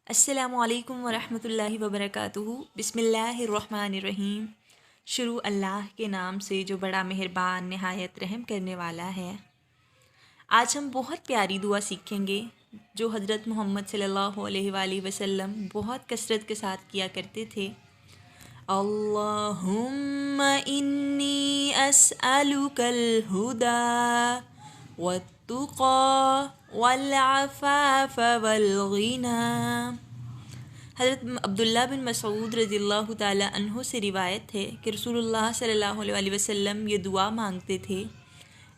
السلام علیکم ورحمۃ اللہ وبرکاتہ۔ بسم اللہ الرحمن الرحیم۔ شروع اللہ کے نام سے جو بڑا مہربان نہایت رحم کرنے والا ہے۔ آج ہم بہت پیاری دعا سیکھیں گے جو حضرت محمد صلی اللہ علیہ وآلہ وسلم بہت کثرت کے ساتھ کیا کرتے تھے۔ اللہم انی اسألک الہدی والتقی والعفاف والغنی۔ حضرت عبداللہ بن مسعود رضی اللہ تعالی عنہ سے روایت ہے کہ رسول اللہ صلی اللہ علیہ وآلہ وسلم یہ دعا مانگتے تھے: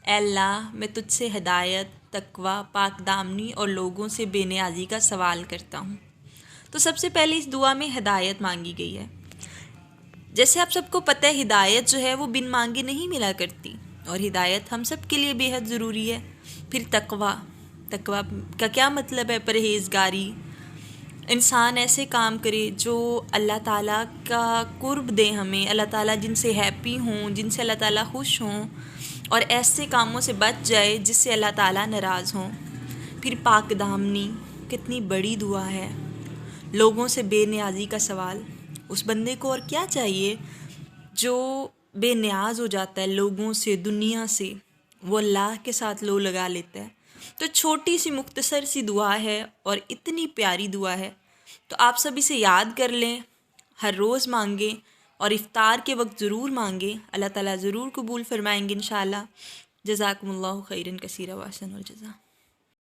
اے اللہ، میں تجھ سے ہدایت، تقوی، پاک دامنی اور لوگوں سے بے نیازی کا سوال کرتا ہوں۔ تو سب سے پہلے اس دعا میں ہدایت مانگی گئی ہے۔ جیسے آپ سب کو پتہ ہے، ہدایت جو ہے وہ بن مانگے نہیں ملا کرتی، اور ہدایت ہم سب کے لیے بے حد ضروری ہے۔ پھر تقوی کا کیا مطلب ہے؟ پرہیزگاری، انسان ایسے کام کرے جو اللہ تعالیٰ کا قرب دے ہمیں، اللہ تعالیٰ جن سے ہیپی ہوں، جن سے اللہ تعالیٰ خوش ہوں، اور ایسے کاموں سے بچ جائے جس سے اللہ تعالیٰ ناراض ہوں۔ پھر پاک دامنی، کتنی بڑی دعا ہے۔ لوگوں سے بے نیازی کا سوال، اس بندے کو اور کیا چاہیے جو بے نیاز ہو جاتا ہے لوگوں سے، دنیا سے، وہ اللہ کے ساتھ لو لگا لیتا ہے۔ تو چھوٹی سی مختصر سی دعا ہے اور اتنی پیاری دعا ہے، تو آپ سب اسے یاد کر لیں، ہر روز مانگیں اور افطار کے وقت ضرور مانگیں۔ اللہ تعالیٰ ضرور قبول فرمائیں گے انشاءاللہ۔ جزاکم اللہ خیرا کثیرا و احسن الجزا۔